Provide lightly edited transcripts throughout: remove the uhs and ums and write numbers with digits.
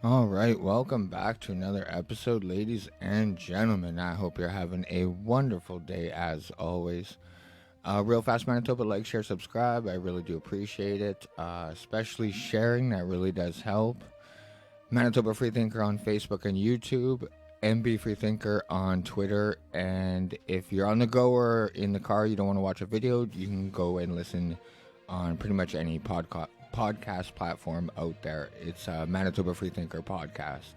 All right, welcome back to another episode, ladies and gentlemen. I hope you're having a wonderful day as always. Real fast, Manitoba, like, share, subscribe. I really do appreciate it, especially sharing. That really does help. Manitoba Freethinker on Facebook and YouTube. MB Freethinker on Twitter. And if you're on the go or in the car, you don't want to watch a video, you can go and listen on pretty much any podcast platform out there. It's Manitoba Freethinker podcast.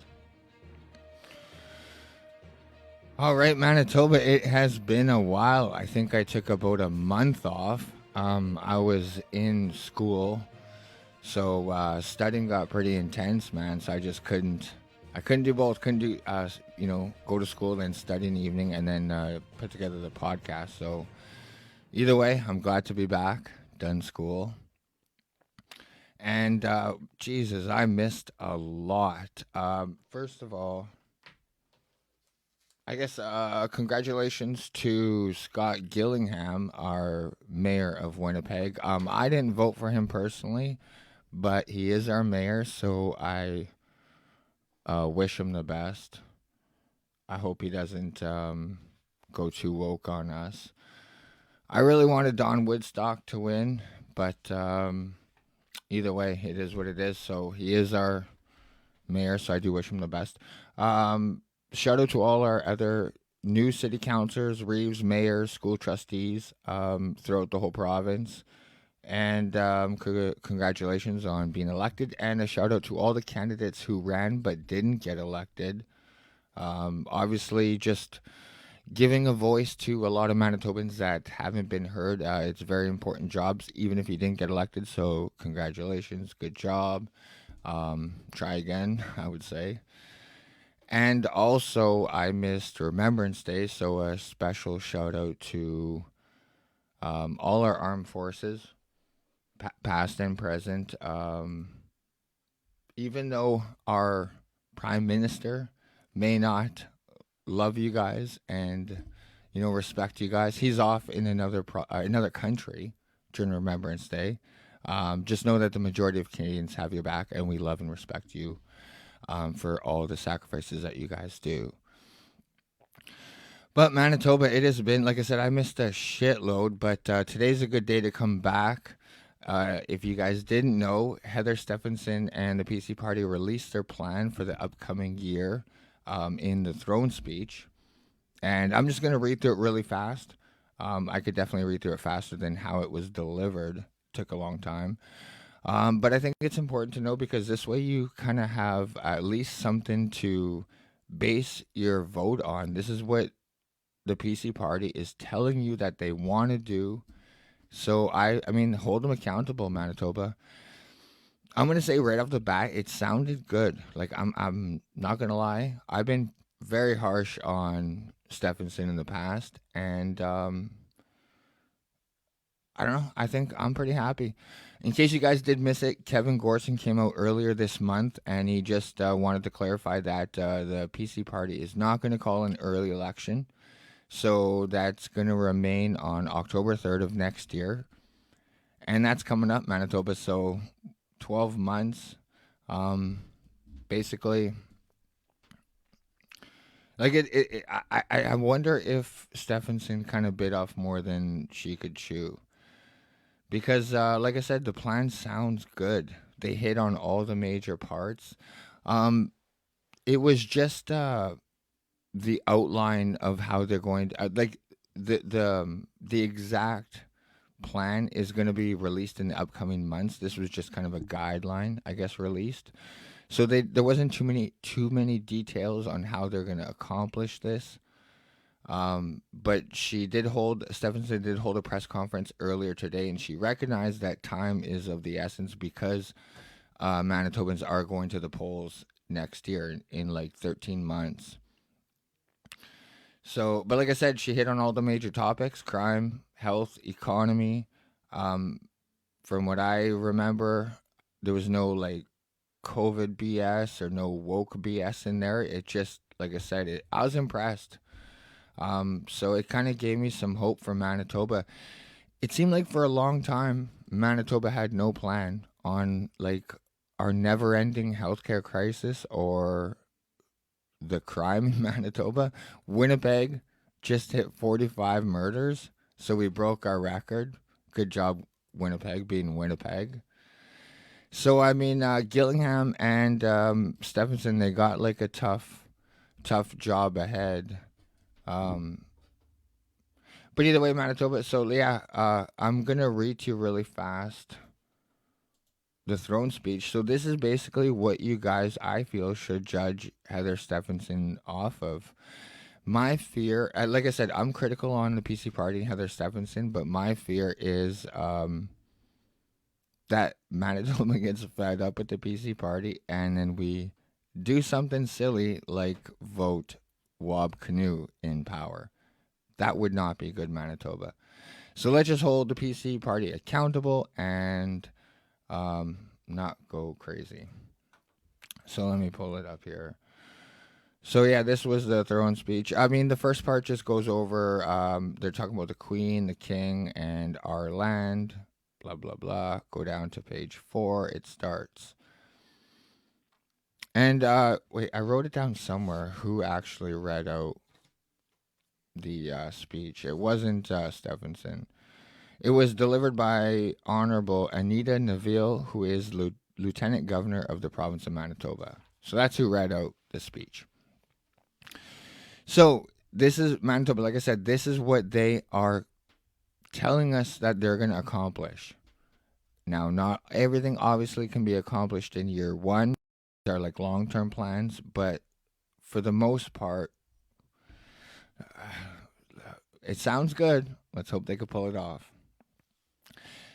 All right, Manitoba, it has been a while. I think I took about a month off. I was in school, so studying got pretty intense, man. So I just couldn't. I couldn't do both. Couldn't do, go to school, then study in the evening, and then put together the podcast. So either way, I'm glad to be back. Done school. And Jesus, I missed a lot. First of all, I guess congratulations to Scott Gillingham, our mayor of Winnipeg. I didn't vote for him personally, but he is our mayor, so I wish him the best. I hope he doesn't go too woke on us. I really wanted Don Woodstock to win, but either way, it is what it is. So he is our mayor, so I do wish him the best. Shout out to all our other new city councilors, reeves, mayors, school trustees throughout the whole province. And congratulations on being elected. And a shout out to all the candidates who ran but didn't get elected. Obviously, just giving a voice to a lot of Manitobans that haven't been heard. It's very important jobs, even if you didn't get elected. So, congratulations. Good job. Try again, I would say. And also, I missed Remembrance Day, so a special shout out to all our armed forces, past and present. Even though our prime minister may not love you guys and respect you guys, he's off in another country during Remembrance Day. Just know that the majority of Canadians have your back, and we love and respect you for all the sacrifices that you guys do. But Manitoba, it has been, like I said, I missed a shitload, but today's a good day to come back. If you guys didn't know, Heather Stephenson and the PC Party released their plan for the upcoming year in the throne speech. And I'm just going to read through it really fast. I could definitely read through it faster than how it was delivered. Took a long time. But I think it's important to know because this way you kind of have at least something to base your vote on. This is what the PC Party is telling you that they want to do. So I mean, hold them accountable, Manitoba. I'm gonna say right off the bat, it sounded good. Like I'm not gonna lie. I've been very harsh on Stephenson in the past, and I don't know. I think I'm pretty happy. In case you guys did miss it, Kevin Gorson came out earlier this month, and he just wanted to clarify that the PC Party is not going to call an early election. So that's going to remain on October 3rd of next year. And that's coming up, Manitoba. So 12 months. Basically, like I wonder if Stephenson kind of bit off more than she could chew. Because, like I said, the plan sounds good. They hit on all the major parts. Um, it was just the outline of how they're going to like the exact plan is going to be released in the upcoming months. This was just kind of a guideline, I guess, released. So there wasn't too many details on how they're going to accomplish this. But Stephenson did hold a press conference earlier today, and she recognized that time is of the essence because Manitobans are going to the polls next year in like 13 months. So, but like I said, she hit on all the major topics: crime, health, economy. Um, from what I remember, there was no like COVID BS or no woke BS in there. It just, like I said, I was impressed. So it kind of gave me some hope for Manitoba. It seemed like for a long time, Manitoba had no plan on like our never-ending healthcare crisis or the crime in Manitoba, Winnipeg just hit 45 murders, so we broke our record. Good job, Winnipeg, being Winnipeg. So I mean, Gillingham and Stephenson, they got like a tough job ahead. Um, but either way, Manitoba. So yeah, I'm gonna read to you really fast the throne speech. So this is basically what you guys, I feel, should judge Heather Stephenson off of. My fear, like I said, I'm critical on the PC Party and Heather Stephenson, but my fear is that Manitoba gets fed up with the PC Party, and then we do something silly like vote Wob Canoe in power. That would not be good, Manitoba. So let's just hold the PC Party accountable and not go crazy. So let me pull it up here. So yeah, this was the throne speech. I mean, the first part just goes over. They're talking about the Queen, the King, and our land. Blah blah blah. Go down to page 4. It starts. And wait, I wrote it down somewhere. Who actually read out the speech? It wasn't Stephenson. It was delivered by Honorable Anita Neville, who is Lieutenant Governor of the province of Manitoba. So that's who read out the speech. So this is Manitoba. Like I said, this is what they are telling us that they're going to accomplish. Now, not everything obviously can be accomplished in year one. These are like long-term plans, but for the most part, it sounds good. Let's hope they can pull it off.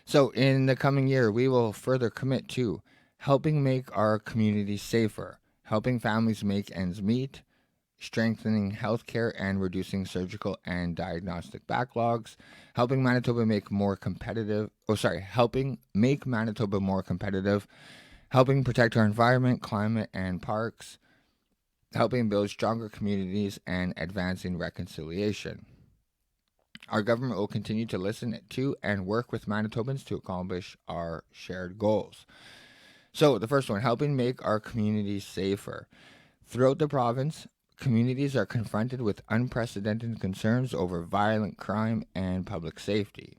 So, in the coming year, we will further commit to helping make our communities safer, helping families make ends meet, strengthening healthcare and reducing surgical and diagnostic backlogs, helping Manitoba make more competitive. Helping make Manitoba more competitive, helping protect our environment, climate, and parks, helping build stronger communities, and advancing reconciliation. Our government will continue to listen to and work with Manitobans to accomplish our shared goals. So, the first one, helping make our communities safer. Throughout the province, communities are confronted with unprecedented concerns over violent crime and public safety.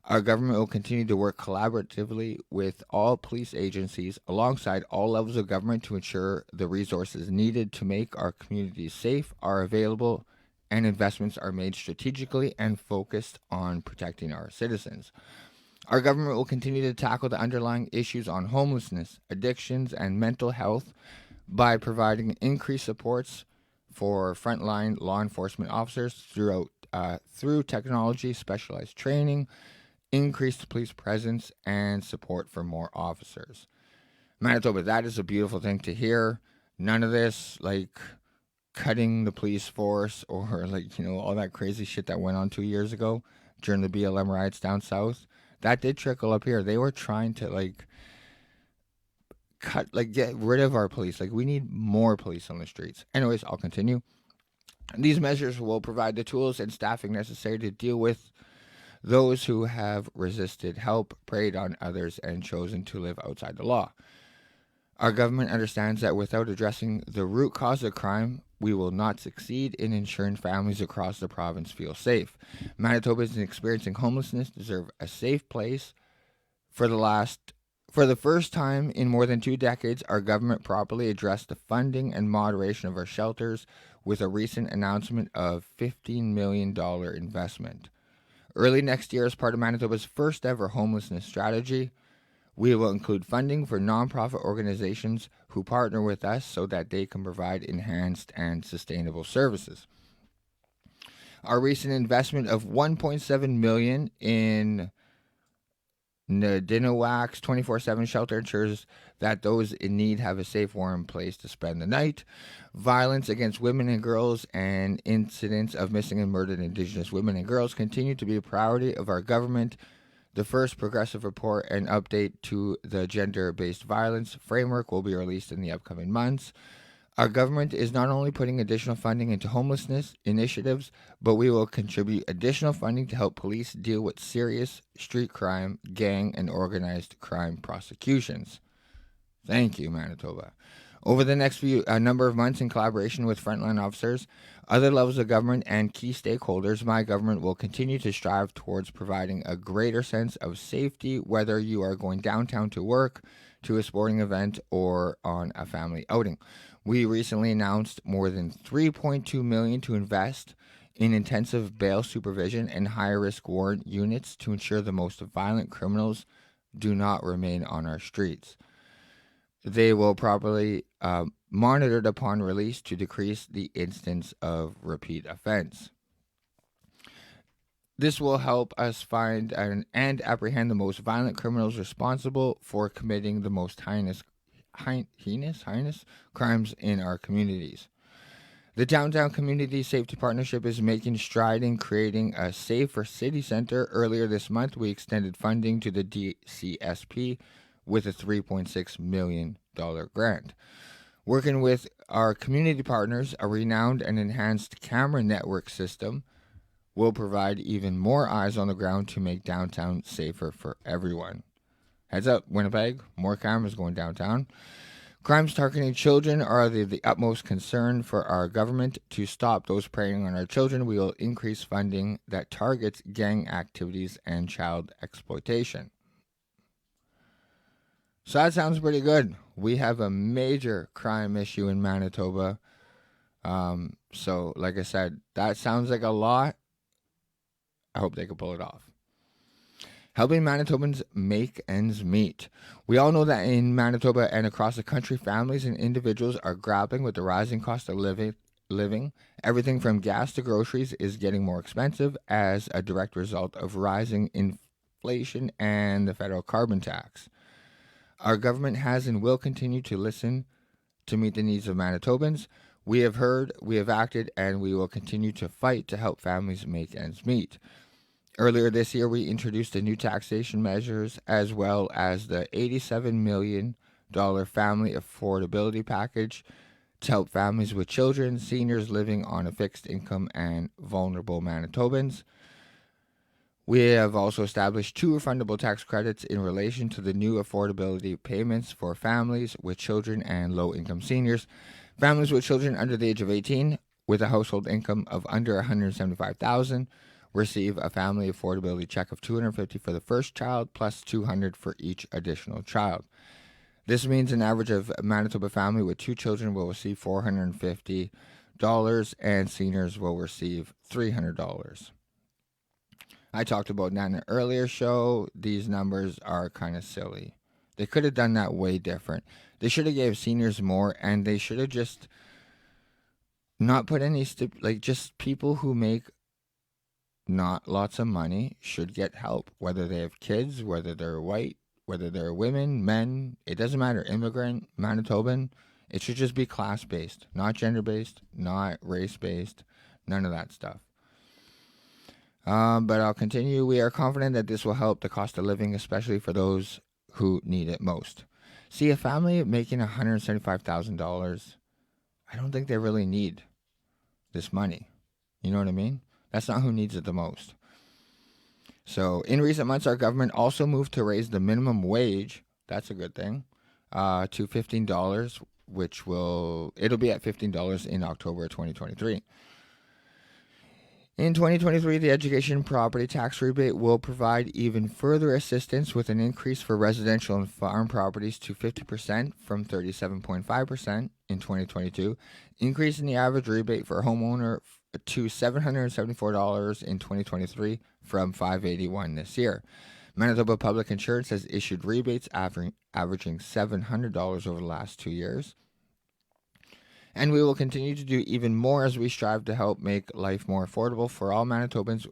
Our government will continue to work collaboratively with all police agencies alongside all levels of government to ensure the resources needed to make our communities safe are available and investments are made strategically and focused on protecting our citizens. Our government will continue to tackle the underlying issues on homelessness, addictions, and mental health by providing increased supports for frontline law enforcement officers through technology, specialized training, increased police presence, and support for more officers. Manitoba, that is a beautiful thing to hear. None of this, like cutting the police force or all that crazy shit that went on 2 years ago during the BLM riots down south. That did trickle up here. They were trying to get rid of our police. Like, we need more police on the streets. Anyways, I'll continue. These measures will provide the tools and staffing necessary to deal with those who have resisted help, preyed on others, and chosen to live outside the law. Our government understands that without addressing the root cause of crime, we will not succeed in ensuring families across the province feel safe. Manitobans experiencing homelessness deserve a safe place. For the first time in more than 2 decades, our government properly addressed the funding and moderation of our shelters with a recent announcement of $15 million investment. Early next year, as part of Manitoba's first ever homelessness strategy, we will include funding for nonprofit organizations who partner with us so that they can provide enhanced and sustainable services. Our recent investment of $1.7 million in Nadinawak's 24/7 shelter ensures that those in need have a safe, warm place to spend the night. Violence against women and girls and incidents of missing and murdered Indigenous women and girls continue to be a priority of our government. The first progressive report and update to the gender-based violence framework will be released in the upcoming months. Our government is not only putting additional funding into homelessness initiatives, but we will contribute additional funding to help police deal with serious street crime, gang, and organized crime prosecutions. Thank you, Manitoba. Over the next number of months, in collaboration with frontline officers, other levels of government, and key stakeholders, my government will continue to strive towards providing a greater sense of safety, whether you are going downtown to work, to a sporting event, or on a family outing. We recently announced more than $3.2 million to invest in intensive bail supervision and higher risk warrant units to ensure the most violent criminals do not remain on our streets. They will properly monitored upon release to decrease the instance of repeat offense. This will help us find and apprehend the most violent criminals responsible for committing the most heinous crimes in our communities. The Downtown Community Safety Partnership is making stride in creating a safer city center. Earlier this month, we extended funding to the DCSP with a $3.6 million grant. Working with our community partners, a renowned and enhanced camera network system will provide even more eyes on the ground to make downtown safer for everyone. Heads up, Winnipeg, more cameras going downtown. Crimes targeting children are the utmost concern for our government. To stop those preying on our children, we will increase funding that targets gang activities and child exploitation. So that sounds pretty good. We have a major crime issue in Manitoba. So, like I said, that sounds like a lot. I hope they can pull it off. Helping Manitobans make ends meet. We all know that in Manitoba and across the country, families and individuals are grappling with the rising cost of living. Everything from gas to groceries is getting more expensive as a direct result of rising inflation and the federal carbon tax. Our government has and will continue to listen to meet the needs of Manitobans. We have heard, we have acted, and we will continue to fight to help families make ends meet. Earlier this year, we introduced the new taxation measures as well as the $87 million family affordability package to help families with children, seniors living on a fixed income, and vulnerable Manitobans. We have also established 2 refundable tax credits in relation to the new affordability payments for families with children and low-income seniors. Families with children under the age of 18 with a household income of under $175,000 receive a family affordability check of $250 for the first child plus $200 for each additional child. This means an average of a Manitoba family with 2 children will receive $450 and seniors will receive $300. I talked about that in an earlier show. These numbers are kind of silly. They could have done that way different. They should have gave seniors more, and they should have just not put any just people who make not lots of money should get help, whether they have kids, whether they're white, whether they're women, men, it doesn't matter, immigrant, Manitoban. It should just be class-based, not gender-based, not race-based, none of that stuff. But I'll continue. We are confident that this will help the cost of living, especially for those who need it most. See, a family making $175,000, I don't think they really need this money. You know what I mean? That's not who needs it the most. So, in recent months, our government also moved to raise the minimum wage. That's a good thing. To $15, it'll be at $15 in October 2023. In 2023, the education property tax rebate will provide even further assistance with an increase for residential and farm properties to 50% from 37.5% in 2022, increase in the average rebate for a homeowner to $774 in 2023 from $581 this year. Manitoba Public Insurance has issued rebates averaging $700 over the last 2 years. And we will continue to do even more as we strive to help make life more affordable for all Manitobans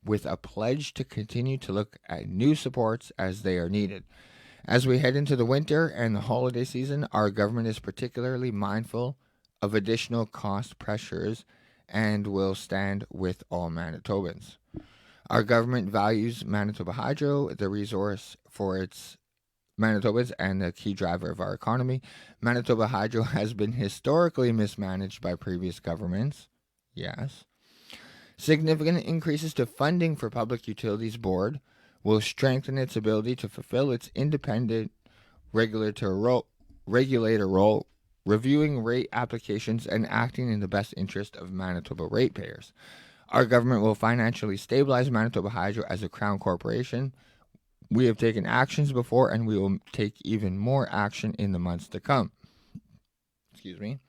with a pledge to continue to look at new supports as they are needed. As we head into the winter and the holiday season, our government is particularly mindful of additional cost pressures and will stand with all Manitobans. Our government values Manitoba Hydro, the resource for its Manitobans and the key driver of our economy. Manitoba Hydro has been historically mismanaged by previous governments. Yes. Significant increases to funding for Public Utilities Board will strengthen its ability to fulfill its independent regulatory regulator role, reviewing rate applications and acting in the best interest of Manitoba ratepayers. Our government will financially stabilize Manitoba Hydro as a Crown corporation. We have taken actions before and we will take even more action in the months to come. Excuse me.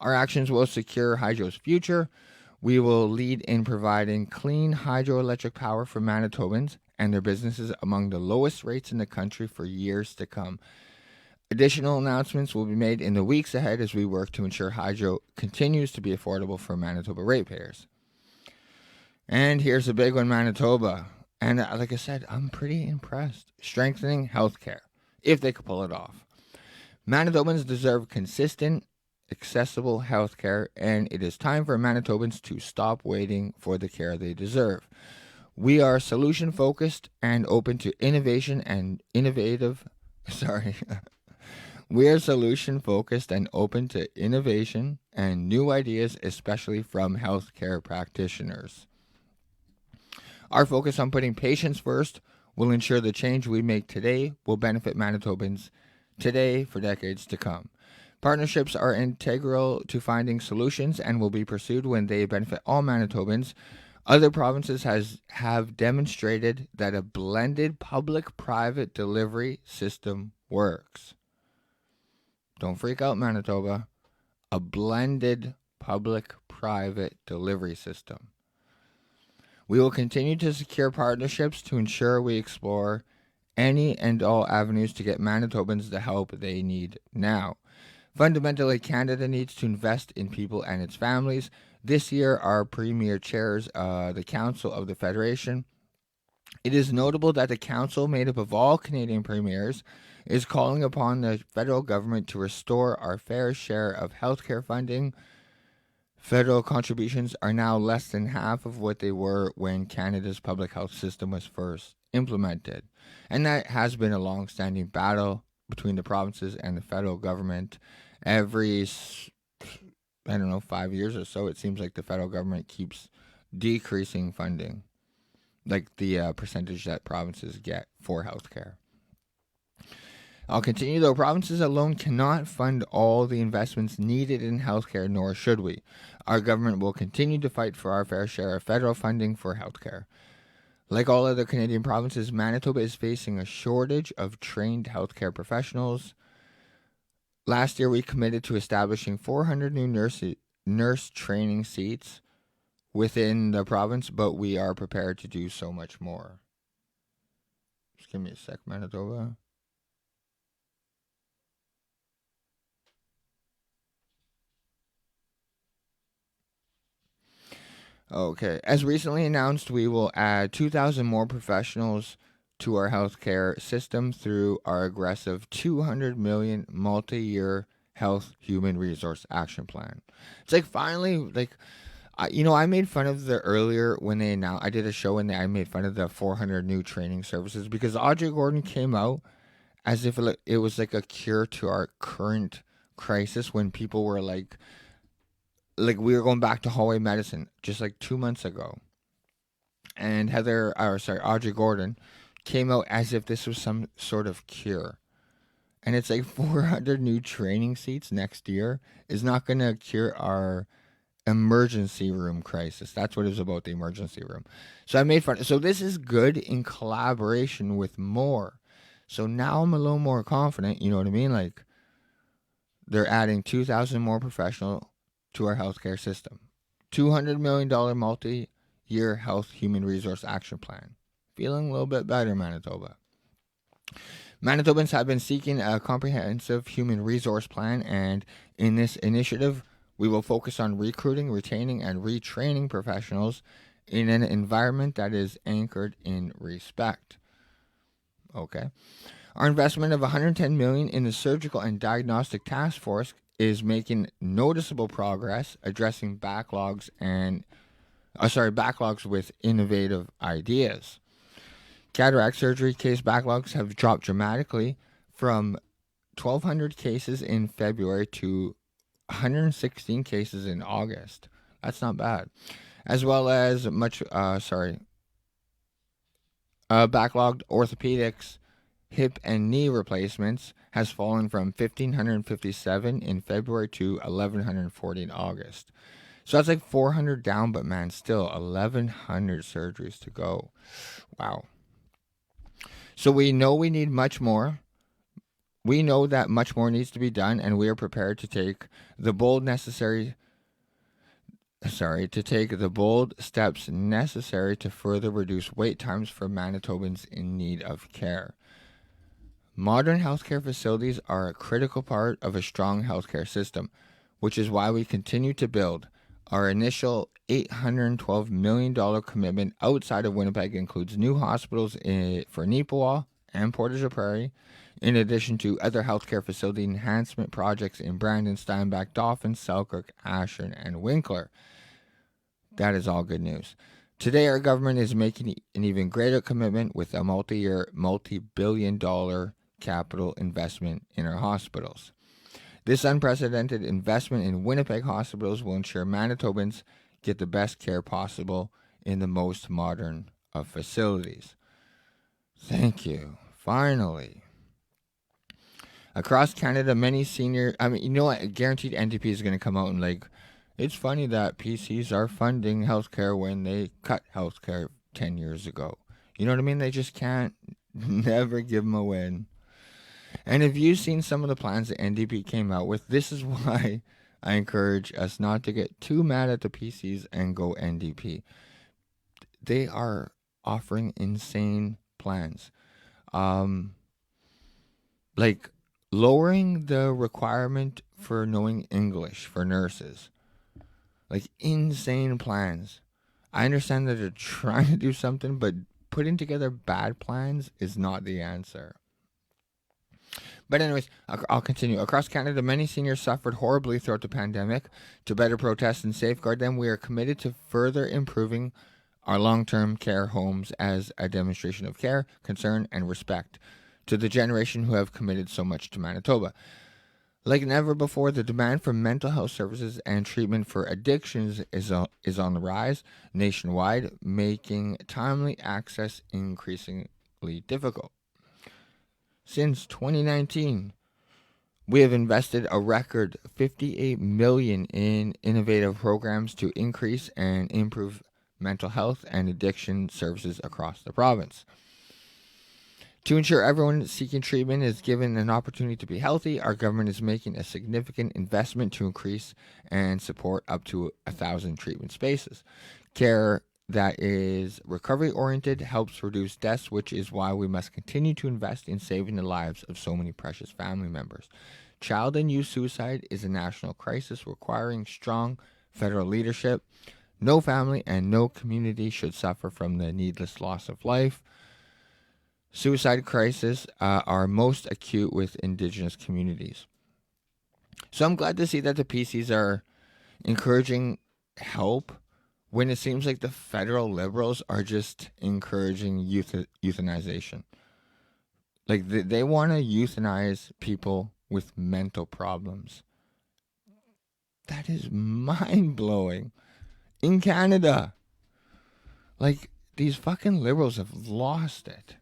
Our actions will secure Hydro's future. We will lead in providing clean hydroelectric power for Manitobans and their businesses among the lowest rates in the country for years to come. Additional announcements will be made in the weeks ahead as we work to ensure hydro continues to be affordable for Manitoba ratepayers. And here's a big one, Manitoba. And like I said, I'm pretty impressed. Strengthening healthcare, if they could pull it off. Manitobans deserve consistent, accessible healthcare, and it is time for Manitobans to stop waiting for the care they deserve. We are solution focused and open to innovation and innovative. Sorry. We are solution focused and open to innovation and new ideas, especially from healthcare practitioners. Our focus on putting patients first will ensure the change we make today will benefit Manitobans today for decades to come. Partnerships are integral to finding solutions and will be pursued when they benefit all Manitobans. Other provinces have demonstrated that a blended public-private delivery system works. Don't freak out, Manitoba. A blended public-private delivery system. We will continue to secure partnerships to ensure we explore any and all avenues to get Manitobans the help they need now. Fundamentally, Canada needs to invest in people and its families. This year, our Premier chairs the Council of the Federation. It is notable that the Council, made up of all Canadian Premiers, is calling upon the federal government to restore our fair share of healthcare funding. Federal contributions are now less than half of what they were when Canada's public health system was first implemented. And that has been a long-standing battle between the provinces and the federal government. Every, 5 years or so, it seems like the federal government keeps decreasing funding, like the percentage that provinces get for healthcare. I'll continue, though. Provinces alone cannot fund all the investments needed in healthcare, nor should we. Our government will continue to fight for our fair share of federal funding for healthcare. Like all other Canadian provinces, Manitoba is facing a shortage of trained healthcare professionals. Last year, we committed to establishing 400 new nurse training seats within the province, but we are prepared to do so much more. Just give me a sec, Manitoba. Okay. As recently announced, we will add 2,000 more professionals to our healthcare system through our aggressive $200 million multi-year health human resource action plan. It's like finally, I made fun of the earlier when they announced. I did a show and I made fun of the 400 new training services because Audrey Gordon came out as if it was like a cure to our current crisis when people were like we were going back to hallway medicine just like 2 months ago. And Audrey Gordon came out as if this was some sort of cure. And it's like 400 new training seats next year is not going to cure our emergency room crisis. That's what it was about, the emergency room. So I made fun. So this is good in collaboration with more. So now I'm a little more confident, you know what I mean? Like they're adding 2,000 more professionals to our healthcare system. $200 million multi-year health human resource action plan. Feeling a little bit better, Manitoba. Manitobans have been seeking a comprehensive human resource plan, and in this initiative, we will focus on recruiting, retaining, and retraining professionals in an environment that is anchored in respect. Okay. Our investment of $110 million in the Surgical and Diagnostic Task Force is making noticeable progress addressing backlogs with innovative ideas. Cataract surgery case backlogs have dropped dramatically from 1,200 cases in February to 116 cases in August. That's not bad. As well as backlogged orthopedics hip and knee replacements has fallen from 1,557 in February to 1,140 in August. So that's like 400 down, but man, still 1,100 surgeries to go. Wow. So we know we need much more. We know that much more needs to be done, and we are prepared to take the bold steps necessary to further reduce wait times for Manitobans in need of care. Modern healthcare facilities are a critical part of a strong healthcare system, which is why we continue to build. Our initial $812 million commitment outside of Winnipeg includes new hospitals for Neepawa and Portage la Prairie, in addition to other healthcare facility enhancement projects in Brandon, Steinbach, Dauphin, Selkirk, Ashern, and Winkler. That is all good news. Today, our government is making an even greater commitment with a multi-year, multi-billion-dollar capital investment in our hospitals. This unprecedented investment in Winnipeg hospitals will ensure Manitobans get the best care possible in the most modern of facilities. Thank you. Finally. Across Canada, many senior... you know what? Guaranteed NDP is going to come out and it's funny that PCs are funding healthcare when they cut healthcare 10 years ago. You know what I mean? They just can't never give them a win. And if you've seen some of the plans that NDP came out with, this is why I encourage us not to get too mad at the PCs and go NDP. They are offering insane plans. Like lowering the requirement for knowing English for nurses. Like insane plans. I understand that they're trying to do something, but putting together bad plans is not the answer. But anyways, I'll continue. Across Canada, many seniors suffered horribly throughout the pandemic. To better protest and safeguard them, we are committed to further improving our long-term care homes as a demonstration of care, concern, and respect to the generation who have committed so much to Manitoba. Like never before, the demand for mental health services and treatment for addictions is on the rise nationwide, making timely access increasingly difficult. Since 2019, we have invested a record $58 million in innovative programs to increase and improve mental health and addiction services across the province. To ensure everyone seeking treatment is given an opportunity to be healthy, our government is making a significant investment to increase and support up to 1,000 treatment spaces. Care that is recovery-oriented helps reduce deaths, which is why we must continue to invest in saving the lives of so many precious family members. Child and youth suicide is a national crisis requiring strong federal leadership. No family and no community should suffer from the needless loss of life. Suicide crises are most acute with Indigenous communities. So I'm glad to see that the PCs are encouraging help when it seems like the federal Liberals are just encouraging euthanization. Like they want to euthanize people with mental problems. That is mind-blowing. In Canada. Like, these fucking Liberals have lost it.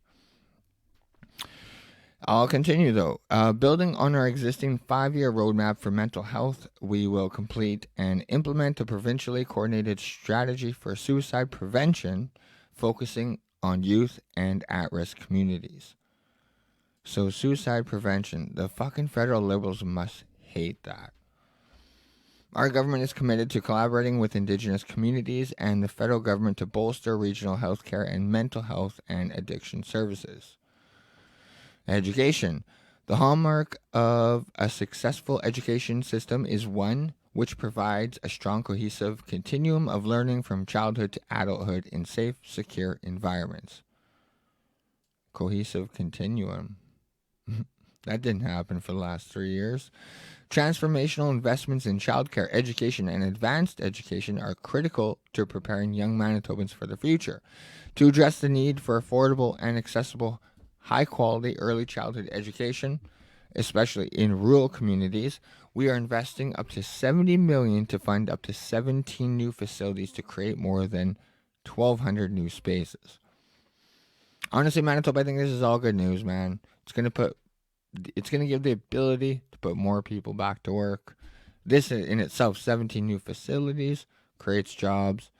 I'll continue though. Building on our existing 5-year roadmap for mental health, we will complete and implement a provincially coordinated strategy for suicide prevention, focusing on youth and at-risk communities. So suicide prevention, the fucking federal Liberals must hate that. Our government is committed to collaborating with Indigenous communities and the federal government to bolster regional healthcare and mental health and addiction services. Education. The hallmark of a successful education system is one which provides a strong, cohesive continuum of learning from childhood to adulthood in safe, secure environments. Cohesive continuum. That didn't happen for the last 3 years. Transformational investments in childcare, education, and advanced education are critical to preparing young Manitobans for the future. To address the need for affordable and accessible high-quality early childhood education, especially in rural communities, we are investing up to $70 million to fund up to 17 new facilities to create more than 1,200 new spaces. Honestly, Manitoba, I think this is all good news, man. It's going to give the ability to put more people back to work. This in itself, 17 new facilities, creates jobs.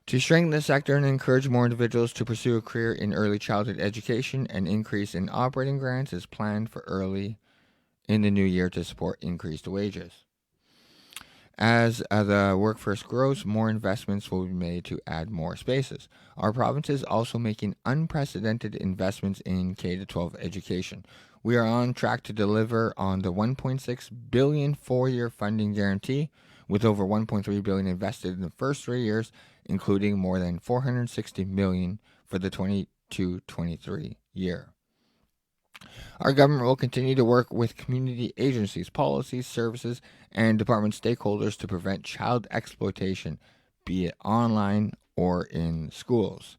To strengthen the sector and encourage more individuals to pursue a career in early childhood education, an increase in operating grants is planned for early in the new year to support increased wages. As the workforce grows, more investments will be made to add more spaces. Our province is also making unprecedented investments in K 12 education. We are on track to deliver on the 1.6 billion four-year funding guarantee, with over 1.3 billion invested in the first 3 years, including more than 460 million for the 22-23 year. Our government will continue to work with community agencies, policies, services, and department stakeholders to prevent child exploitation, be it online or in schools.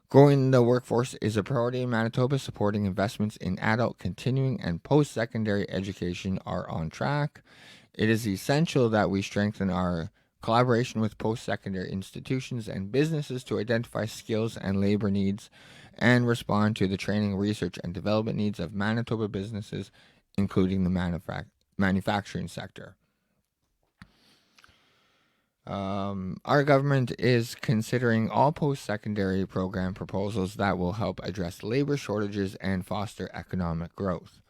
Growing the workforce is a priority in Manitoba. Supporting investments in adult, continuing, and post secondary education are on track. It is essential that we strengthen our collaboration with post secondary institutions and businesses to identify skills and labor needs and respond to the training, research, and development needs of Manitoba businesses, including the manufacturing sector. Our government is considering all post secondary program proposals that will help address labor shortages and foster economic growth.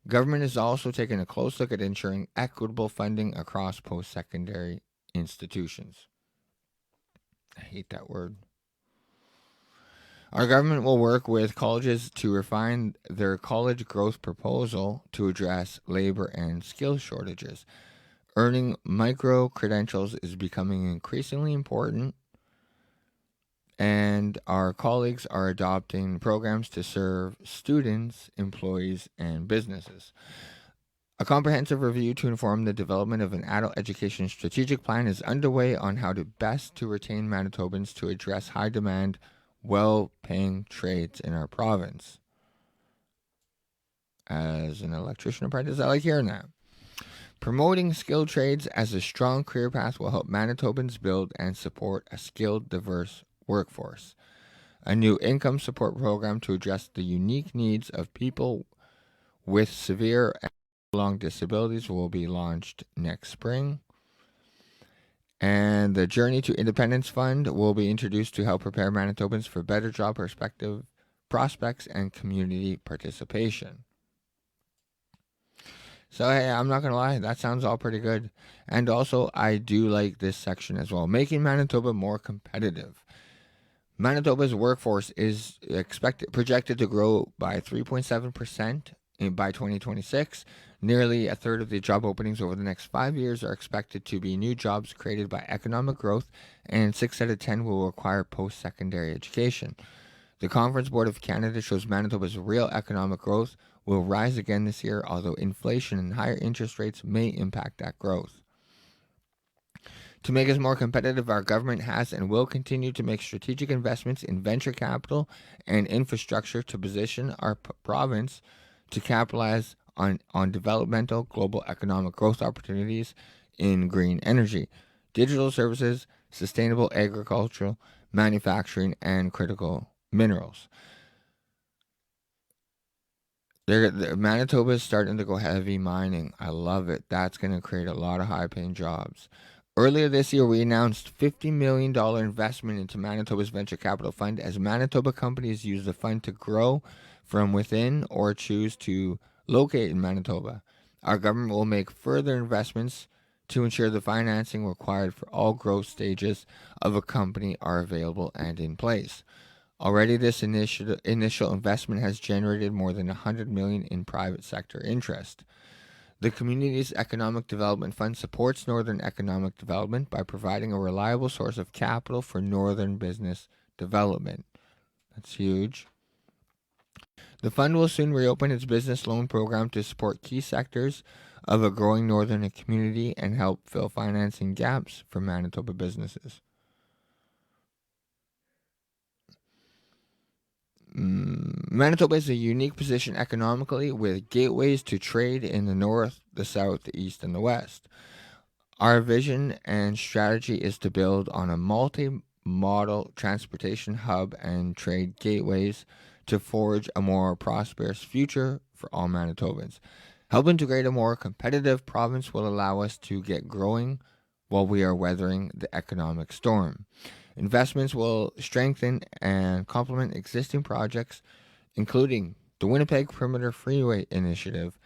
Government is also taking a close look at ensuring equitable funding across post secondary institutions. I hate that word. Our government will work with colleges to refine their college growth proposal to address labor and skill shortages. Earning micro credentials is becoming increasingly important, and our colleagues are adopting programs to serve students, employees, and businesses. A comprehensive review to inform the development of an adult education strategic plan is underway on how to best to retain Manitobans to address high demand, well-paying trades in our province. As an electrician apprentice, I like hearing that. Promoting skilled trades as a strong career path will help Manitobans build and support a skilled, diverse workforce. A new income support program to address the unique needs of people with severe and prolonged disabilities will be launched next spring. And the Journey to Independence Fund will be introduced to help prepare Manitobans for better job prospects and community participation. So, hey, I'm not going to lie, that sounds all pretty good. And also, I do like this section as well. Making Manitoba more competitive. Manitoba's workforce is projected to grow by 3.7% by 2026. Nearly a third of the job openings over the next 5 years are expected to be new jobs created by economic growth, and 6 out of 10 will require post-secondary education. The Conference Board of Canada shows Manitoba's real economic growth will rise again this year, although inflation and higher interest rates may impact that growth. To make us more competitive, our government has and will continue to make strategic investments in venture capital and infrastructure to position our province to capitalize on developmental global economic growth opportunities in green energy, digital services, sustainable agriculture, manufacturing, and critical minerals. Manitoba is starting to go heavy mining. I love it. That's going to create a lot of high-paying jobs. Earlier this year, we announced $50 million investment into Manitoba's venture capital fund as Manitoba companies use the fund to grow from within or choose to locate in Manitoba. Our government will make further investments to ensure the financing required for all growth stages of a company are available and in place. Already, this initial investment has generated more than $100 million in private sector interest. The Community's Economic Development Fund supports Northern economic development by providing a reliable source of capital for Northern business development. That's huge. The fund will soon reopen its business loan program to support key sectors of a growing Northern community and help fill financing gaps for Manitoba businesses. Manitoba is a unique position economically with gateways to trade in the north, the south, the east, and the west. Our vision and strategy is to build on a multi-modal transportation hub and trade gateways to forge a more prosperous future for all Manitobans. Helping to create a more competitive province will allow us to get growing while we are weathering the economic storm. Investments will strengthen and complement existing projects, including the Winnipeg Perimeter Freeway Initiative,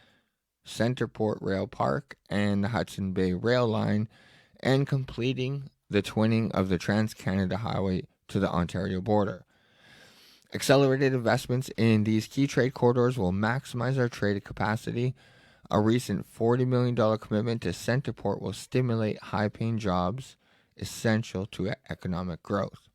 Centerport Rail Park, and the Hudson Bay Rail Line, and completing the twinning of the Trans-Canada Highway to the Ontario border. Accelerated investments in these key trade corridors will maximize our trade capacity. A recent $40 million commitment to Centerport will stimulate high-paying jobs essential to economic growth.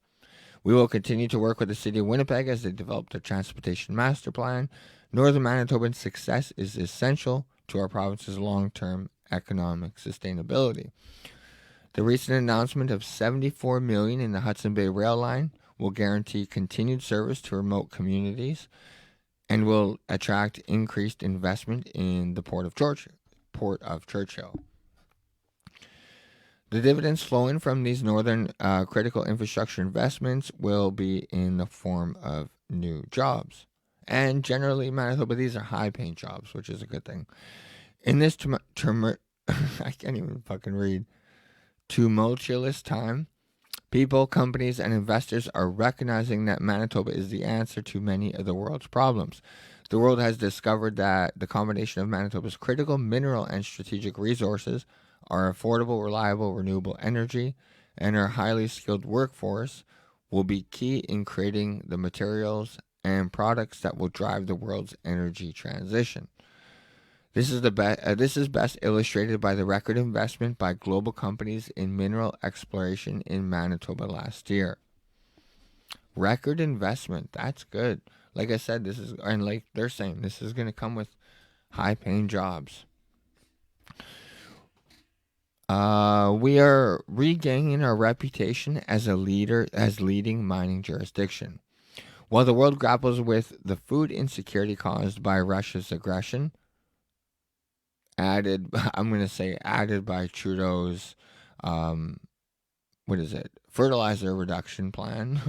We will continue to work with the City of Winnipeg as they develop their transportation master plan. Northern Manitoba's success is essential to our province's long-term economic sustainability. The recent announcement of $74 million in the Hudson Bay Rail Line will guarantee continued service to remote communities and will attract increased investment in the Port of Churchill. The dividends flowing from these northern critical infrastructure investments will be in the form of new jobs. And generally, Manitoba, these are high-paying jobs, which is a good thing. In this I can't even fucking read. Tumultuous time, people, companies, and investors are recognizing that Manitoba is the answer to many of the world's problems. The world has discovered that the combination of Manitoba's critical mineral and strategic resources, our affordable, reliable, renewable energy, and our highly skilled workforce will be key in creating the materials and products that will drive the world's energy transition. This is best illustrated by the record investment by global companies in mineral exploration in Manitoba last year. Record investment, that's good. Like I said, and like they're saying, this is going to come with high-paying jobs. We are regaining our reputation as leading mining jurisdiction. While the world grapples with the food insecurity caused by Russia's aggression, added by Trudeau's, fertilizer reduction plan.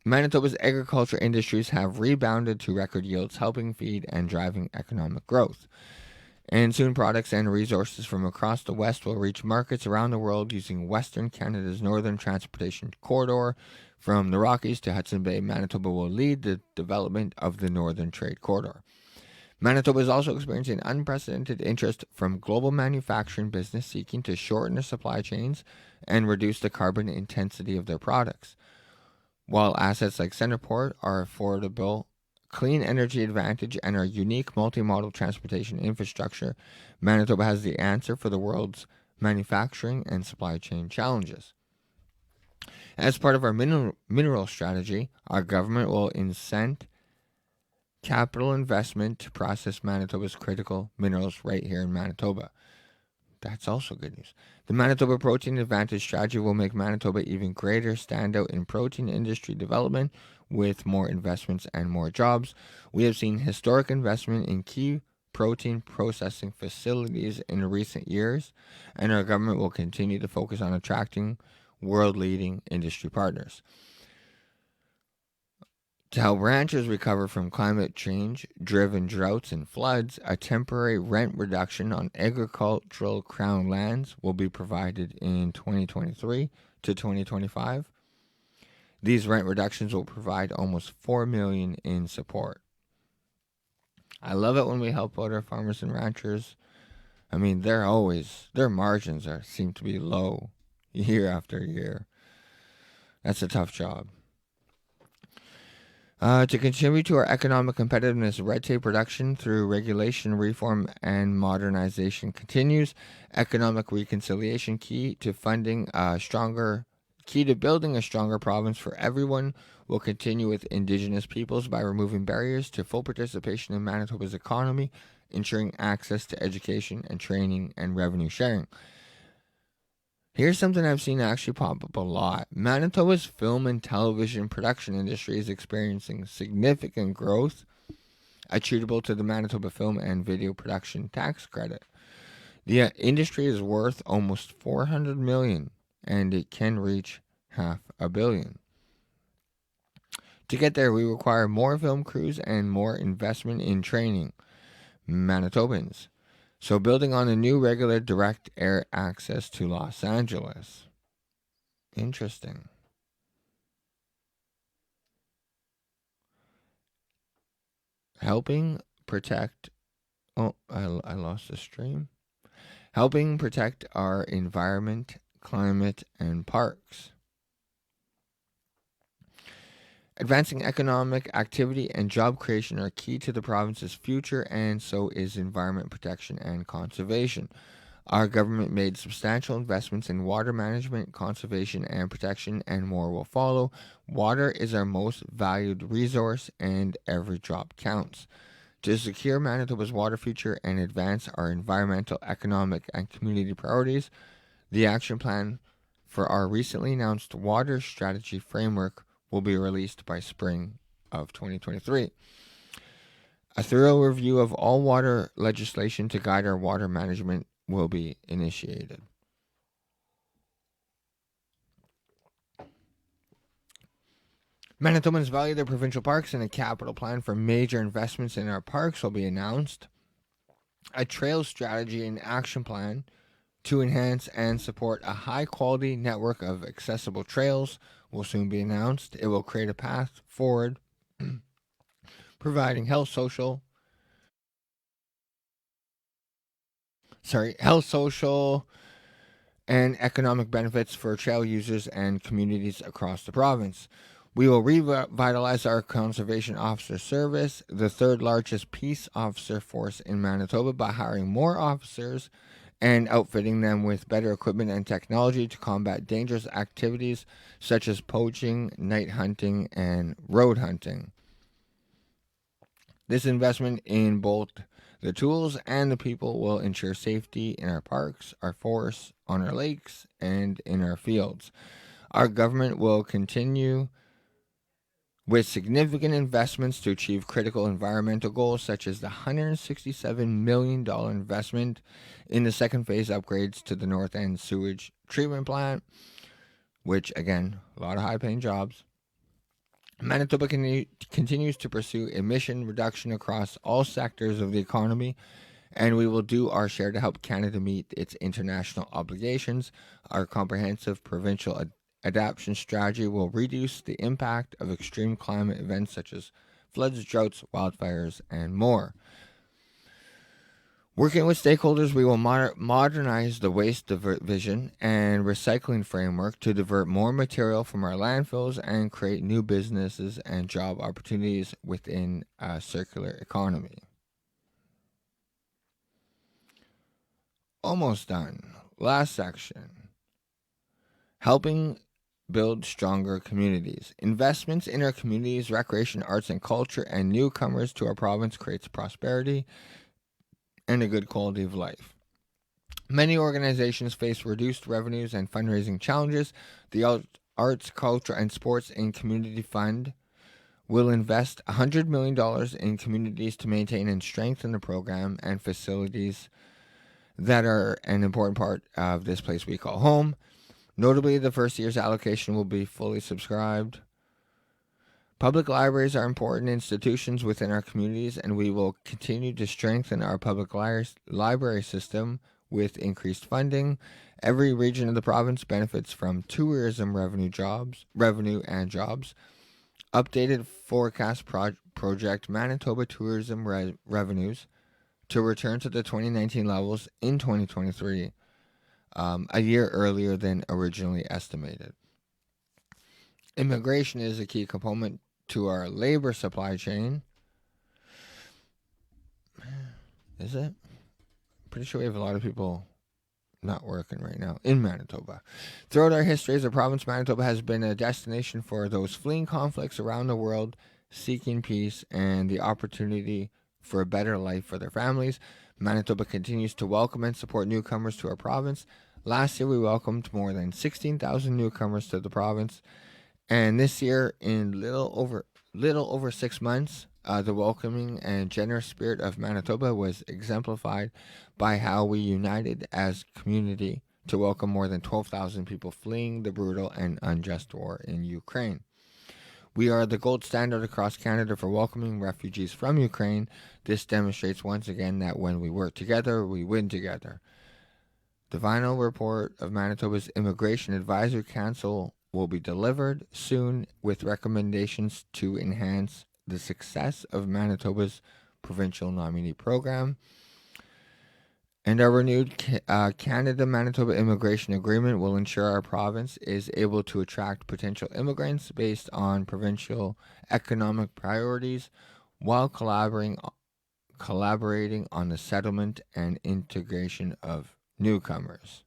Manitoba's agriculture industries have rebounded to record yields, helping feed and driving economic growth. And soon products and resources from across the West will reach markets around the world using Western Canada's northern transportation corridor. From the Rockies to Hudson Bay, Manitoba will lead the development of the Northern Trade Corridor. Manitoba is also experiencing unprecedented interest from global manufacturing business seeking to shorten their supply chains and reduce the carbon intensity of their products. While assets like Centerport are affordable, clean energy advantage, and our unique multimodal transportation infrastructure, Manitoba has the answer for the world's manufacturing and supply chain challenges. As part of our mineral strategy, our government will incent capital investment to process Manitoba's critical minerals right here in Manitoba. That's also good news. The Manitoba Protein Advantage strategy will make Manitoba even greater standout in protein industry development with more investments and more jobs. We have seen historic investment in key protein processing facilities in recent years, and our government will continue to focus on attracting world-leading industry partners. To help ranchers recover from climate change-driven droughts and floods, a temporary rent reduction on agricultural crown lands will be provided in 2023 to 2025. These rent reductions will provide almost $4 million in support. I love it when we help out our farmers and ranchers. I mean, their margins seem to be low year after year. That's a tough job. To contribute to our economic competitiveness, red tape reduction through regulation reform and modernization continues. Economic reconciliation key to building a stronger province for everyone will continue with Indigenous peoples by removing barriers to full participation in Manitoba's economy, ensuring access to education and training and revenue sharing. Here's something I've seen actually pop up a lot. Manitoba's film and television production industry is experiencing significant growth attributable to the Manitoba Film and Video Production Tax Credit. The industry is worth almost $400 million, and it can reach $500 million. To get there, we require more film crews and more investment in training Manitobans. So, building on a new regular direct air access to Los Angeles. Interesting. Helping protect. Oh, I lost the stream. Helping protect our environment, climate, and parks. Advancing economic activity and job creation are key to the province's future, and so is environment protection and conservation. Our government made substantial investments in water management, conservation, and protection, and more will follow. Water is our most valued resource, and every drop counts. To secure Manitoba's water future and advance our environmental, economic, and community priorities, the action plan for our recently announced water strategy framework will be released by spring of 2023. A thorough review of all water legislation to guide our water management will be initiated. Manitobans value their provincial parks, and a capital plan for major investments in our parks will be announced. A trail strategy and action plan to enhance and support a high quality network of accessible trails will soon be announced. It will create a path forward, providing health, social, and economic benefits for trail users and communities across the province. We will revitalize our conservation officer service, the third largest peace officer force in Manitoba, by hiring more officers and outfitting them with better equipment and technology to combat dangerous activities such as poaching, night hunting, and road hunting. This investment in both the tools and the people will ensure safety in our parks, our forests, on our lakes, and in our fields. Our government will continue with significant investments to achieve critical environmental goals, such as the $167 million investment in the second phase upgrades to the North End sewage treatment plant, which, again, a lot of high paying jobs. Manitoba continues to pursue emission reduction across all sectors of the economy, and we will do our share to help Canada meet its international obligations. Our comprehensive provincial adaptation strategy will reduce the impact of extreme climate events such as floods, droughts, wildfires, and more. Working with stakeholders, we will modernize the waste division and recycling framework to divert more material from our landfills and create new businesses and job opportunities within a circular economy. Almost done. Last section. Helping build stronger communities. Investments in our communities, recreation, arts, and culture, and newcomers to our province creates prosperity and a good quality of life. Many organizations face reduced revenues and fundraising challenges. The Arts, Culture, and Sports and Community Fund will invest $100 million in communities to maintain and strengthen the program and facilities that are an important part of this place we call home. Notably, the first year's allocation will be fully subscribed. Public libraries are important institutions within our communities, and we will continue to strengthen our public library system with increased funding. Every region of the province benefits from tourism revenue and jobs. Updated forecast project Manitoba tourism revenues to return to the 2019 levels in 2023, a year earlier than originally estimated. Immigration is a key component to our labor supply chain. Is it? Pretty sure we have a lot of people not working right now in Manitoba. Throughout our history as a province, Manitoba has been a destination for those fleeing conflicts around the world, seeking peace and the opportunity for a better life for their families. Manitoba continues to welcome and support newcomers to our province. Last year, we welcomed more than 16,000 newcomers to the province. And this year, in little over 6 months, the welcoming and generous spirit of Manitoba was exemplified by how we united as a community to welcome more than 12,000 people fleeing the brutal and unjust war in Ukraine. We are the gold standard across Canada for welcoming refugees from Ukraine. This demonstrates once again that when we work together, we win together. The final report of Manitoba's Immigration Advisory Council will be delivered soon with recommendations to enhance the success of Manitoba's provincial nominee program. And our renewed Canada Manitoba immigration agreement will ensure our province is able to attract potential immigrants based on provincial economic priorities while collaborating on the settlement and integration of newcomers.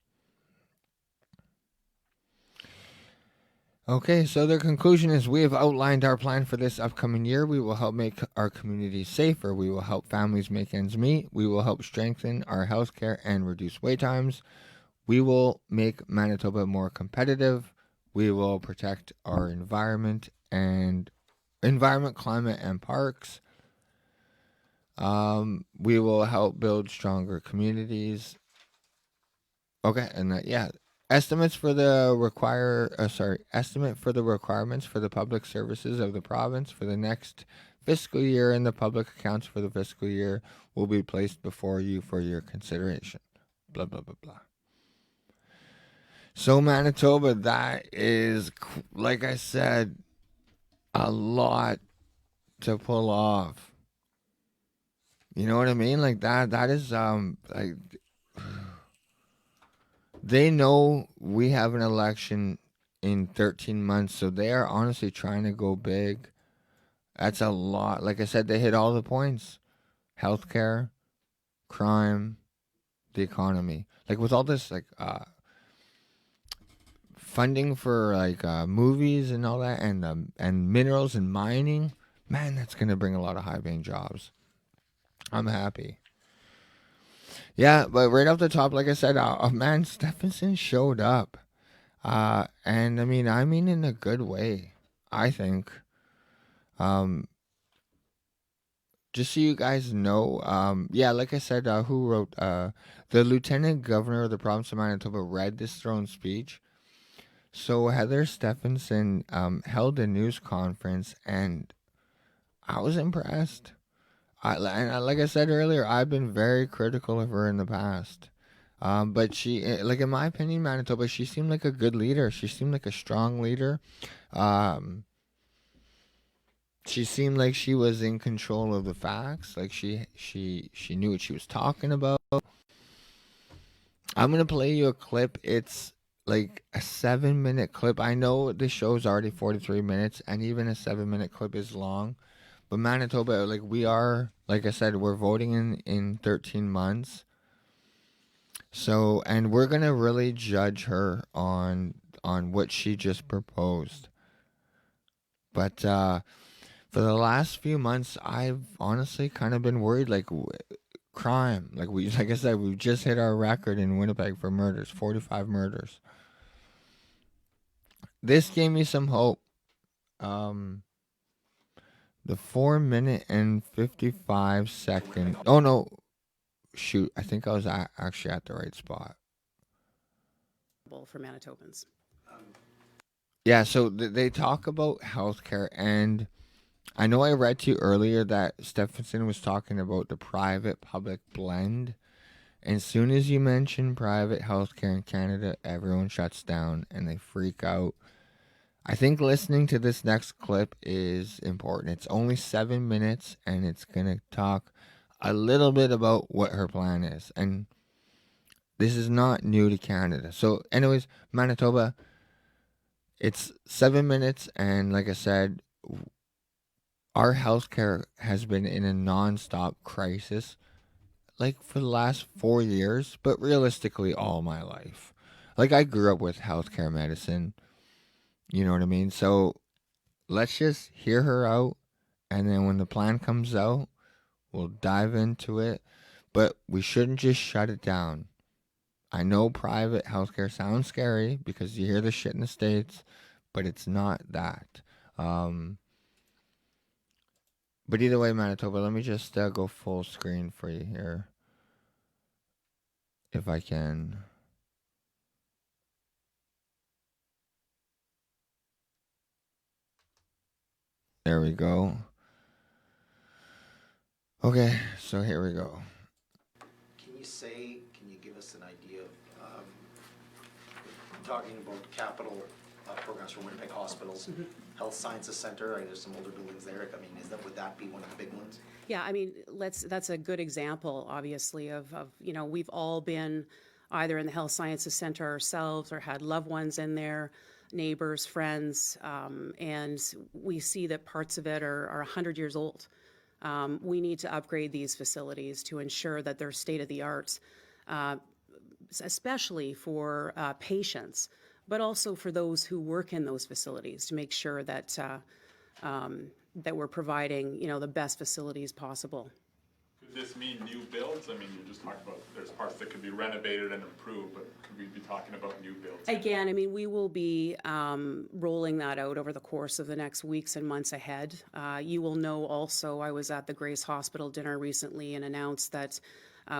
Okay, so the conclusion is we have outlined our plan for this upcoming year. We will help make our communities safer. We will help families make ends meet. We will help strengthen our healthcare and reduce wait times. We will make Manitoba more competitive. We will protect our environment, climate, and parks. We will help build stronger communities. Okay, and yeah, estimate for the requirements for the public services of the province for the next fiscal year and the public accounts for the fiscal year will be placed before you for your consideration. Blah blah blah blah. So Manitoba, that is, like I said, a lot to pull off. You know what I mean? Like that. That is like they know we have an election in 13 months, so they are honestly trying to go big. That's a lot. Like I said, they hit all the points: healthcare, crime, the economy. Like with all this, like funding for like movies and all that, and minerals and mining. Man, that's gonna bring a lot of high paying jobs. I'm happy. Yeah, but right off the top, like I said, man, Stephenson showed up. And I mean in a good way, I think. Um, just so you guys know, yeah, like I said, who wrote, the Lieutenant Governor of the province of Manitoba read this throne speech. So Heather Stephenson, held a news conference, and I was impressed. Like I said earlier, I've been very critical of her in the past. But like in my opinion, Manitoba, she seemed like a good leader. She seemed like a strong leader. Um, she seemed like she was in control of the facts. Like she knew what she was talking about. I'm gonna play you a clip. It's like a 7 minute clip. I know the show's already 43 minutes, and even a 7 minute clip is long. But Manitoba, like we are, like I said, we're voting in 13 months. So, and we're gonna really judge her on what she just proposed. But for the last few months, I've honestly kind of been worried, like crime. Like I said, we just hit our record in Winnipeg for murders, 45 murders. This gave me some hope. Um, the 4 minute and 55 second. Oh no, shoot! I think I was actually at the right spot. For Manitobans. Yeah, so they talk about healthcare, and I know I read to you earlier that Stephenson was talking about the private public blend. And as soon as you mention private healthcare in Canada, everyone shuts down and they freak out. I think listening to this next clip is important. It's only 7 minutes, and it's going to talk a little bit about what her plan is. And this is not new to Canada. So, anyways, Manitoba, it's 7 minutes, and like I said, our healthcare has been in a non-stop crisis like for the last 4 years, but realistically all my life. Like I grew up with healthcare medicine, you know what I mean? So let's just hear her out, and then when the plan comes out, we'll dive into it. But we shouldn't just shut it down. I know private healthcare sounds scary because you hear the shit in the States, but it's not that. Um, but either way, Manitoba, let me just go full screen for you here, if I can. There we go. Okay, so here we go. Can you give us an idea of, talking about capital programs for Winnipeg hospitals, Health Sciences Center, there's some older buildings there, I mean, would that be one of the big ones? Yeah, I mean, that's a good example, obviously, of we've all been either in the Health Sciences Center ourselves or had loved ones in there, neighbors, friends, and we see that parts of it are 100 years old. We need to upgrade these facilities to ensure that they're state of the art, especially for patients, but also for those who work in those facilities to make sure that that we're providing the best facilities possible. Could this mean new builds? I mean, you just talked about there's parts that could be renovated and improved, but could we be talking about new builds? Again, I mean, we will be rolling that out over the course of the next weeks and months ahead. You will know also, I was at the Grace Hospital dinner recently and announced that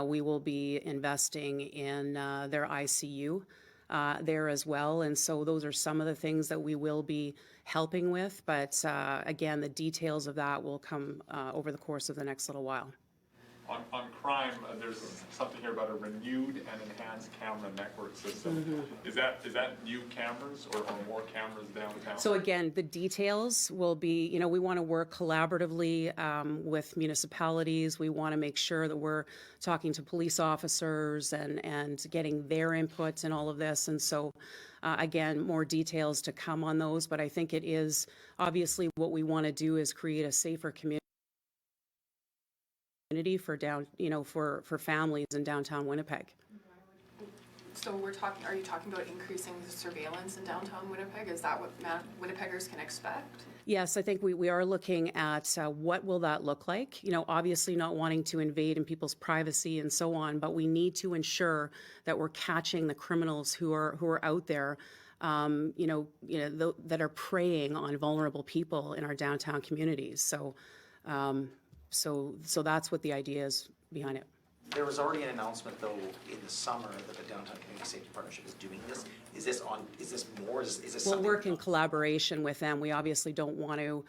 we will be investing in their ICU there as well. And so those are some of the things that we will be helping with. But again, the details of that will come over the course of the next little while. On crime, there's something here about a renewed and enhanced camera network system. Is that new cameras or more cameras downtown? So again, the details will be, we want to work collaboratively with municipalities. We want to make sure that we're talking to police officers and getting their input in all of this. And so again, more details to come on those. But I think it is obviously what we want to do is create a safer community for for families in downtown Winnipeg. So are you talking about increasing the surveillance in downtown Winnipeg? Is that what Winnipeggers can expect? Yes, I think we are looking at what will that look like. Obviously not wanting to invade in people's privacy and so on, but we need to ensure that we're catching the criminals who are out there, that are preying on vulnerable people in our downtown communities. So that's what the idea is behind it. There was already an announcement, though, in the summer that the Downtown Community Safety Partnership is doing this. Is this more? Is this We'll something? work in collaboration with them. We obviously don't want to,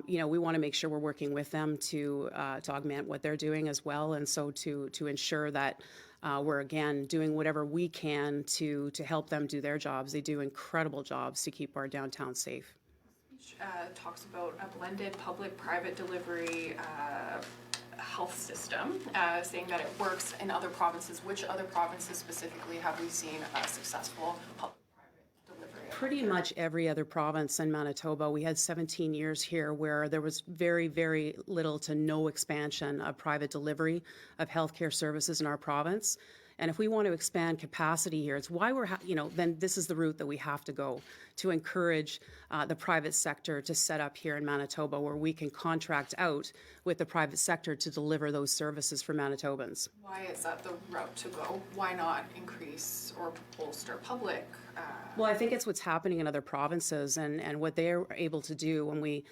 we want to make sure we're working with them to augment what they're doing as well, and so to ensure that we're again doing whatever we can to help them do their jobs. They do incredible jobs to keep our downtown safe. Talks about a blended public-private delivery health system, saying that it works in other provinces. Which other provinces specifically have we seen a successful public-private delivery? Pretty much every other province in Manitoba. We had 17 years here where there was very, very little to no expansion of private delivery of healthcare services in our province. And if we want to expand capacity here, it's why then this is the route that we have to go to encourage the private sector to set up here in Manitoba, where we can contract out with the private sector to deliver those services for Manitobans. Why is that the route to go? Why not increase or bolster public? Well, I think it's what's happening in other provinces and what they're able to do when we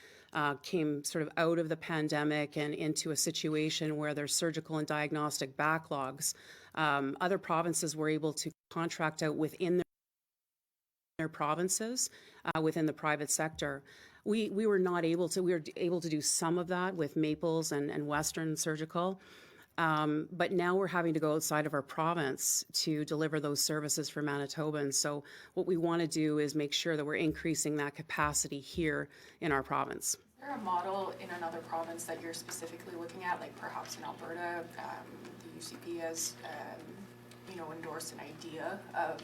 came sort of out of the pandemic and into a situation where there's surgical and diagnostic backlogs. Other provinces were able to contract out within their provinces, within the private sector. We were not able to. We were able to do some of that with Maples and Western Surgical, but now we're having to go outside of our province to deliver those services for Manitobans. So what we want to do is make sure that we're increasing that capacity here in our province. Is there a model in another province that you're specifically looking at, like perhaps in Alberta, the UCP has, endorsed an idea of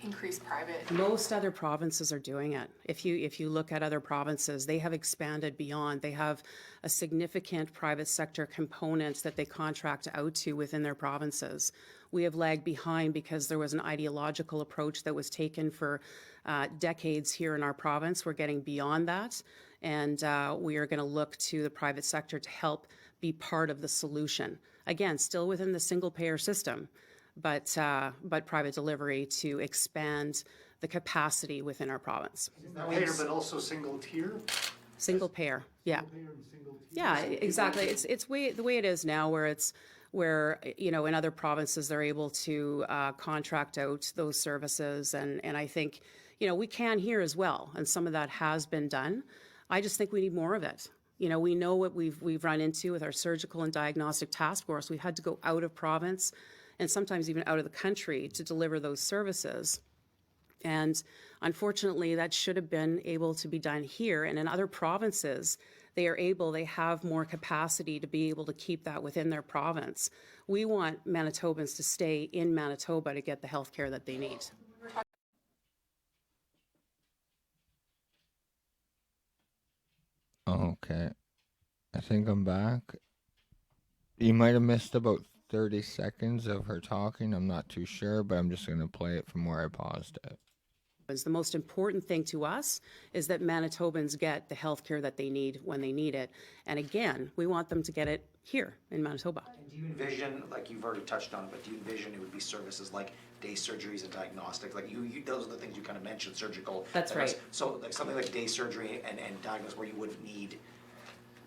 increased private? Most other provinces are doing it. If you look at other provinces, they have expanded beyond. They have a significant private sector component that they contract out to within their provinces. We have lagged behind because there was an ideological approach that was taken for decades here in our province. We're getting beyond that, and we are going to look to the private sector to help be part of the solution. Again, still within the single payer system, but private delivery to expand the capacity within our province. Payer, but also single tier? Single payer, yeah. Yeah, exactly. It's the way it is now, where in other provinces they're able to contract out those services, and I think we can here as well, and some of that has been done. I just think we need more of it. You know, we know what we've run into with our surgical and diagnostic task force. We've had to go out of province and sometimes even out of the country to deliver those services. And unfortunately, that should have been able to be done here. And in other provinces, they have more capacity to be able to keep that within their province. We want Manitobans to stay in Manitoba to get the health care that they need. Okay. I think I'm back. You might have missed about 30 seconds of her talking. I'm not too sure, but I'm just going to play it from where I paused it. The most important thing to us is that Manitobans get the health care that they need when they need it. And again, we want them to get it here in Manitoba. And do you envision, like you've already touched on it, but do you envision it would be services like day surgeries and diagnostics? Like those are the things you kind of mentioned, surgical. That's right. So like something like day surgery and diagnosis where you wouldn't need,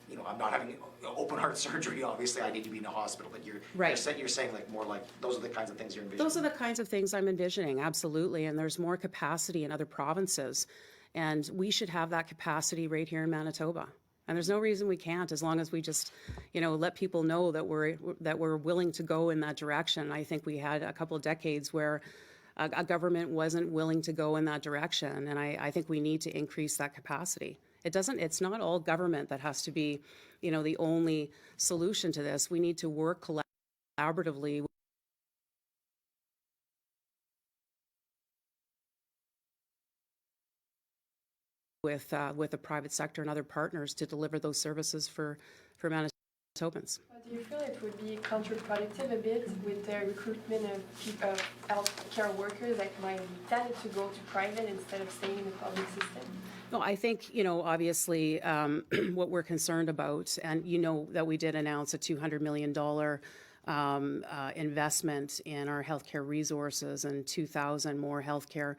you know, I'm not having open heart surgery, obviously I need to be in a hospital, but Right. you're saying like more like, those are the kinds of things you're envisioning. Those are the kinds of things I'm envisioning, absolutely. And there's more capacity in other provinces. And we should have that capacity right here in Manitoba. And there's no reason we can't, as long as we just, you know, let people know that we're willing to go in that direction. I think we had a couple of decades where a government wasn't willing to go in that direction. And I think we need to increase that capacity. It's not all government that has to be, you know, the only solution to this. We need to work collaboratively with the private sector and other partners to deliver those services for Manitobans. Do you feel it would be counterproductive a bit with the recruitment of healthcare workers that might be tempted to go to private instead of staying in the public system? No, I think, you know, obviously what we're concerned about, and you know that we did announce a $200 million investment in our healthcare resources and 2,000 more healthcare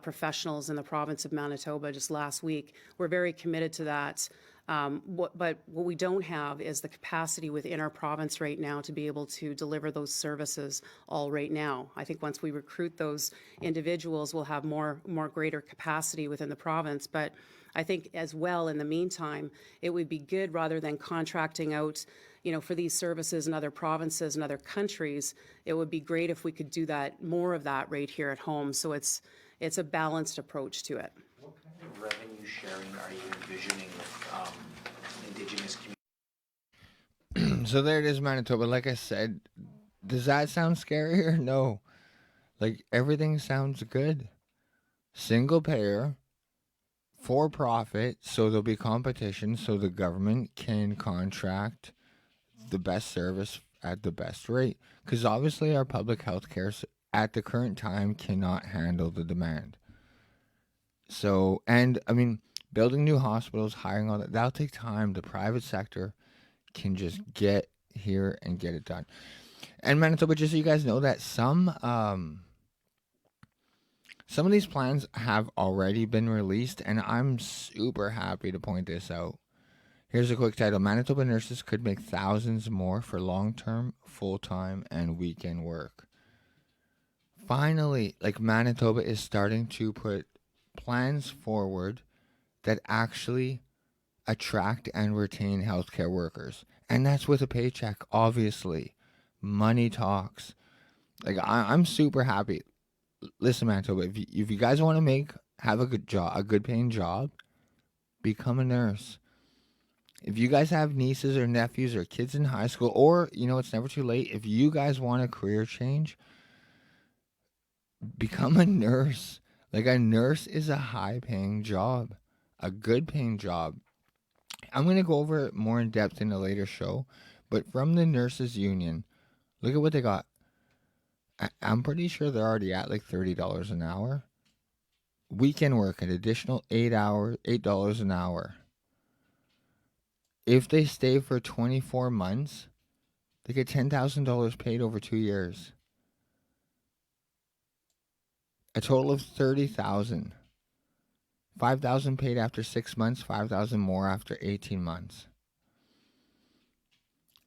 professionals in the province of Manitoba just last week. We're very committed to that. But what we don't have is the capacity within our province right now to be able to deliver those services all right now. I think once we recruit those individuals, we'll have more greater capacity within the province. But I think as well, in the meantime, it would be good, rather than contracting out, you know, for these services in other provinces and other countries, it would be great if we could do that, more of that right here at home. So it's a balanced approach to it. What kind of revenue sharing are you envisioning with Indigenous communities? So there it is, Manitoba. Like I said, does that sound scarier? No. Like, everything sounds good. Single payer, for profit, so there'll be competition, so the government can contract the best service at the best rate. Because obviously our public health care at the current time cannot handle the demand. So, and I mean, building new hospitals, hiring all that, that'll take time. The private sector can just get here and get it done. And Manitoba, just so you guys know, that some of these plans have already been released, and I'm super happy to point this out. Here's a quick title. Manitoba nurses could make thousands more for long-term, full-time, and weekend work. Finally, like, Manitoba is starting to put plans forward that actually attract and retain healthcare workers. And that's with a paycheck, obviously. Money talks. Like, I'm super happy. Listen, Manitoba, if you guys want to have a good job, a good paying job, become a nurse. If you guys have nieces or nephews or kids in high school, or, you know, it's never too late, if you guys want a career change, become a nurse. Like, a nurse is a high paying job, a good paying job. I'm going to go over it more in depth in a later show, but from the nurses union, look at what they got. I'm pretty sure they're already at like $30 an hour. Weekend work, an additional $8 an hour. If they stay for 24 months, they get $10,000 paid over 2 years. A total of $30,000. $5,000 paid after 6 months, $5,000 more after 18 months.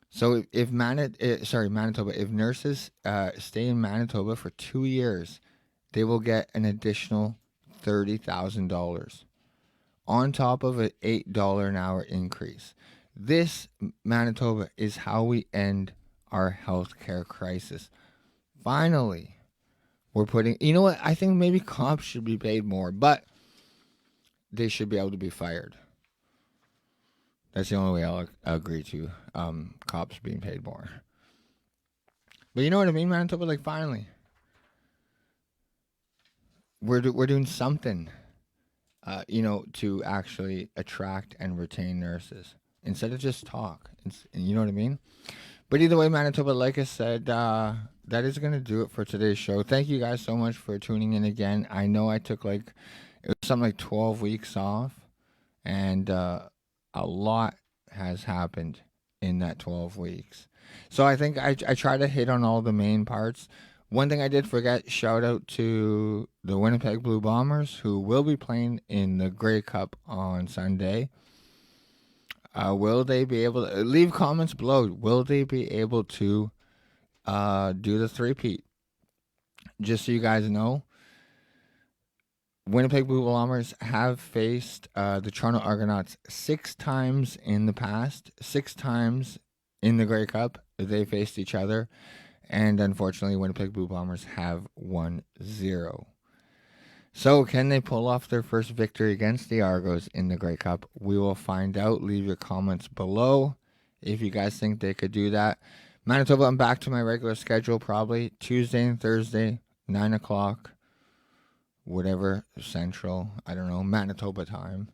So if Manitoba, if nurses stay in Manitoba for 2 years, they will get an additional $30,000 on top of an $8 an hour increase. This, Manitoba, is how we end our healthcare crisis. Finally, we're putting, you know what? I think maybe cops should be paid more, but they should be able to be fired. That's the only way I'll agree to cops being paid more. But you know what I mean, Manitoba? Like, finally, we're doing something, to actually attract and retain nurses instead of just talk. You know what I mean? But either way, Manitoba, like I said, that is going to do it for today's show. Thank you guys so much for tuning in again. I know I took it was something like 12 weeks off, and a lot has happened in that 12 weeks. So I think I try to hit on all the main parts. One thing I did forget, shout out to the Winnipeg Blue Bombers, who will be playing in the Grey Cup on Sunday. Will they be able to leave comments below? Will they be able to do the three-peat? Just so you guys know, Winnipeg Blue Bombers have faced the Toronto Argonauts 6 times in the past. 6 times in the Grey Cup, they faced each other. And unfortunately, Winnipeg Blue Bombers have 1-0. So, can they pull off their first victory against the Argos in the Grey Cup? We will find out. Leave your comments below if you guys think they could do that. Manitoba, I'm back to my regular schedule probably Tuesday and Thursday, 9 o'clock, whatever, Central, I don't know, Manitoba time.